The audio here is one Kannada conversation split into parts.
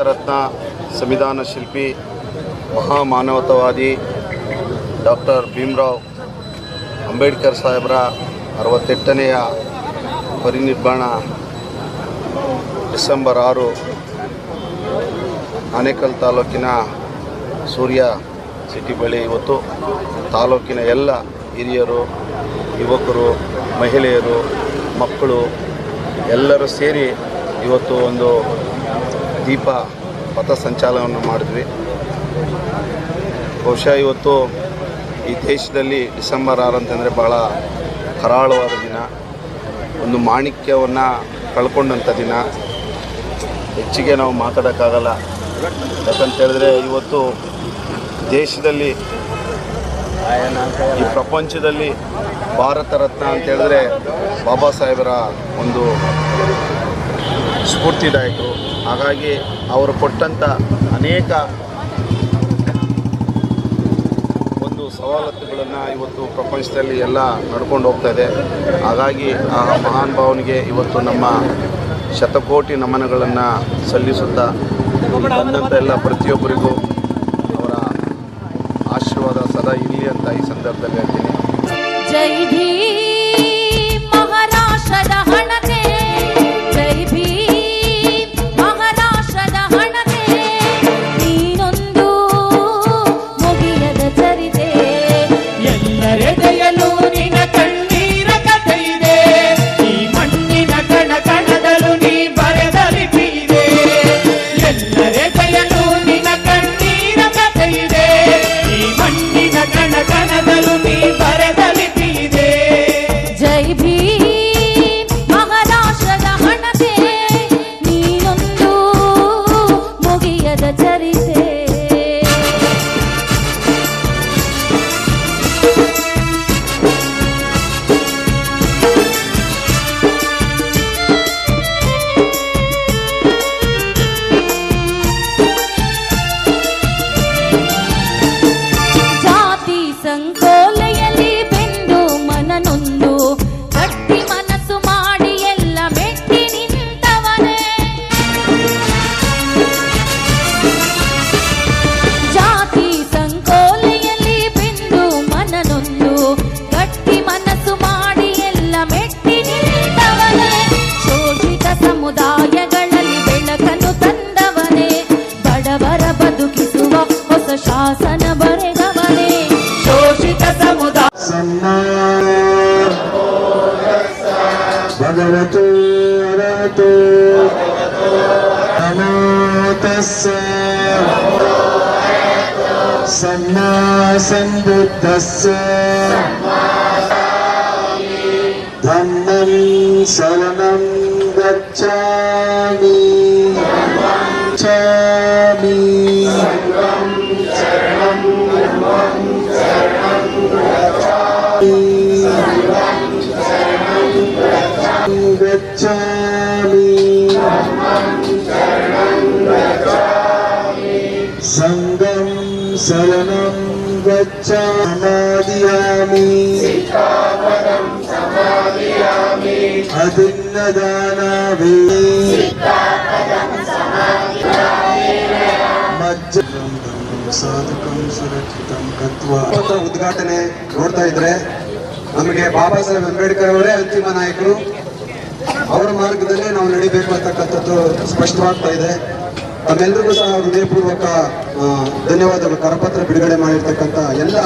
ರತ್ನ ಸಂವಿಧಾನ ಶಿಲ್ಪಿ ಮಹಾಮಾನವತಾವಾದಿ ಡಾಕ್ಟರ್ ಭೀಮರಾವ್ ಅಂಬೇಡ್ಕರ್ ಸಾಹೇಬರ 68ನೆಯ ಪರಿನಿರ್ವಾಣ ಡಿಸೆಂಬರ್ 6 ಆನೇಕಲ್ ತಾಲೂಕಿನ ಸೂರ್ಯ ಸಿಟಿ ಬಳಿ ಇವತ್ತು ತಾಲೂಕಿನ ಎಲ್ಲ ಹಿರಿಯರು, ಯುವಕರು, ಮಹಿಳೆಯರು, ಮಕ್ಕಳು ಎಲ್ಲರೂ ಸೇರಿ ಇವತ್ತು ಒಂದು ದೀಪ ಪಥಸಂಚಲನವನ್ನು ಮಾಡಿದ್ವಿ. ಬಹುಶಃ ಇವತ್ತು ಈ ದೇಶದಲ್ಲಿ ಡಿಸೆಂಬರ್ 6 ಅಂತಂದರೆ ಭಾಳ ಕರಾಳವಾದ ದಿನ, ಒಂದು ಮಾಣಿಕ್ಯವನ್ನು ಕಳ್ಕೊಂಡಂಥ ದಿನ. ಹೆಚ್ಚಿಗೆ ನಾವು ಮಾತಾಡೋಕ್ಕಾಗಲ್ಲ. ಯಾಕಂತ ಹೇಳಿದ್ರೆ ಇವತ್ತು ದೇಶದಲ್ಲಿ, ಈ ಪ್ರಪಂಚದಲ್ಲಿ ಭಾರತ ರತ್ನ ಅಂತ ಹೇಳಿದ್ರೆ ಬಾಬಾ ಸಾಹೇಬರ ಒಂದು ಸ್ಫೂರ್ತಿದಾಯಕರು. ಹಾಗಾಗಿ ಅವರು ಕೊಟ್ಟಂಥ ಅನೇಕ ಒಂದು ಸವಲತ್ತುಗಳನ್ನು ಇವತ್ತು ಪ್ರಪಂಚದಲ್ಲಿ ಎಲ್ಲ ನಡ್ಕೊಂಡು ಹೋಗ್ತಾ ಇದೆ. ಹಾಗಾಗಿ ಆ ಮಹಾನ್ ಭಾವನಿಗೆ ಇವತ್ತು ನಮ್ಮ ಶತಕೋಟಿ ನಮನಗಳನ್ನು ಸಲ್ಲಿಸುತ್ತಾ ಬಂದಂಥ ಎಲ್ಲ ಪ್ರತಿಯೊಬ್ಬರಿಗೂ ಅವರ ಆಶೀರ್ವಾದ ಸದಾ ಇರಲಿ ಅಂತ ಈ ಸಂದರ್ಭದಲ್ಲಿ ಹೇಳ್ತೀನಿ. ಜೈ ಭೀಮ್ ಮಹಾರಾಷ್ಟ್ರದ ಹಣತೆ, ಜೈ ಭೀಮ್ ಮಹಾರಾಷ್ಟ್ರದ ಹಣತೆ, ನೀನೊಂದು ಮುಗಿಯದ ಚರಿತೆ. ಎಲ್ಲರೆದೆಯಲು ನಿನ್ನ ಕಣ್ಣೀರ ಕಥೆ ಇದೆ, ಈ ಮಣ್ಣಿನ ಕಣ ಕಣದಲು ನೀ ಬರೆದ ಲಿಪಿ ಇದೆ. ಎಲ್ಲರೆದೆಯಲು ನಿನ್ನ ಕಣ್ಣೀರ ಕಥೆ ಇದೆ, ಈ ಮಣ್ಣಿನ ಕಣ ಕಣದಲು ನೀ ಬರೆದ ಲಿಪಿ ಇದೆ. ಜೈ ಭೀಮ್ ಮಹಾರಾಷ್ಟ್ರದ ಹಣತೆ, ನೀನೊಂದು ಮುಗಿಯದ ಚರಿತೆ. ಜಾತಿ ಸಂಕೋಲೆಯಲ್ಲಿ ಬೆಂದು ಮನನೊಂದು ಗಟ್ಟಿ ಮನಸ್ಸು ಮಾಡಿ ಎಲ್ಲ ಮೆಟ್ಟಿ ನಿಂತವನೇ. ಜಾತಿ ಸಂಕೋಲೆಯಲ್ಲಿ ಬೆಂದು ಮನನೊಂದು ಗಟ್ಟಿ ಮನಸ್ಸು ಮಾಡಿ ಎಲ್ಲ ಮೆಟ್ಟಿ ನಿಂತವನೇ. ಶೋಷಿತ ಸಮುದಾಯಗಳಲ್ಲಿ ಬೆಳಕನ್ನು ತಂದವನೇ, ಬಡವರ ಬದುಕಿಸುವ ಹೊಸ ಶಾಸನ ಬರೆದವನೇ. ಶೋಷಿತ ಸಮುದಾಯ ಭಗವತೋ ಅರಹತೋ ನಮೋ ತಸ್ಸೇ ಸಮ್ಮಾ ಸಂಬುದ್ಧಸ್ಸೇ ಧಮ್ಮಂ ಶರಣಂ ಗಚ್ಛಾಮಿ ಚಾಮಿ गच्छामि संगं शरणं गच्छामि अदिन्नदाना ಸಾಧಕಂ ಸುರಕ್ಷಿತಂ ಕತ್ವಾ ಉದ್ಘಾಟನೆ ನೋಡ್ತಾ ಇದ್ರೆ ನಮಗೆ ಬಾಬಾ ಸಾಹೇಬ್ ಅಂಬೇಡ್ಕರ್ ಅವರೇ ಅಂತಿಮ ನಾಯಕರು. ಅವರ ಮಾರ್ಗದಲ್ಲೇ ನಾವು ನಡಿಬೇಕು ಅಂತಕ್ಕಂಥದ್ದು ಸ್ಪಷ್ಟವಾಗ್ತಾ ಇದೆ. ತಮ್ಮೆಲ್ಲರಿಗೂ ಸಹ ಹೃದಯಪೂರ್ವಕ ಧನ್ಯವಾದಗಳು. ಕರಪತ್ರ ಬಿಡುಗಡೆ ಮಾಡಿರ್ತಕ್ಕಂಥ ಎಲ್ಲ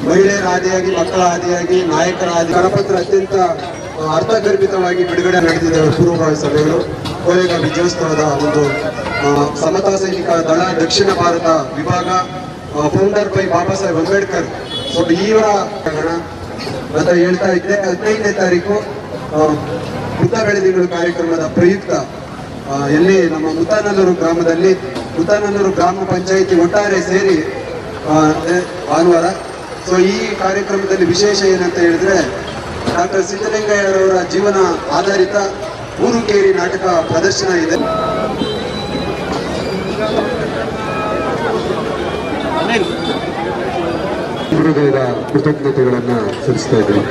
ಮಹಿಳೆಯರ ಆದಿಯಾಗಿ, ಮಕ್ಕಳ ಆದಿಯಾಗಿ, ನಾಯಕರ ಆದಿ ಕರಪತ್ರ ಅತ್ಯಂತ ಅರ್ಥಗರ್ಭಿತವಾಗಿ ಬಿಡುಗಡೆ ನಡೆದಿದೆ. ಪೂರ್ವಭಾವಿ ಸಭೆಗಳು, ಕೋಲೆಗ ವಿಜಯೋತ್ಸವದ ಒಂದು ಸಮತಾ ಸೈನಿಕ ದಳ ದಕ್ಷಿಣ ಭಾರತ ವಿಭಾಗ founder by Baba Saheb Ambedkar. So ಇವರ ಅಂತ ಹೇಳ್ತಾ ಇದ್ದೆ. 15ನೇ ತಾರೀಕು ಬುದ್ಧ ಬೆಳದಿಂಗಳು ಕಾರ್ಯಕ್ರಮದ ಪ್ರಯುಕ್ತ ಎಲ್ಲಿ ನಮ್ಮ ಮುತಾನಲ್ಲೂರು ಗ್ರಾಮದಲ್ಲಿ, ಮುತಾನಲ್ಲೂರು ಗ್ರಾಮ ಪಂಚಾಯಿತಿ ಒಟ್ಟಾರೆ ಸೇರಿ ಭಾನುವಾರ. ಸೊ ಈ ಕಾರ್ಯಕ್ರಮದಲ್ಲಿ ವಿಶೇಷ ಏನಂತ ಹೇಳಿದ್ರೆ, ಡಾಕ್ಟರ್ ಸಿದ್ದಲಿಂಗಯ್ಯರವರ ಜೀವನ ಆಧಾರಿತ ಊರುಕೇರಿ ನಾಟಕ ಪ್ರದರ್ಶನ ಇದೆ. ಕೃತಜ್ಞತೆಗಳನ್ನು ಸಲ್ಲಿಸ್ತಾ ಇದ್ದೀನಿ.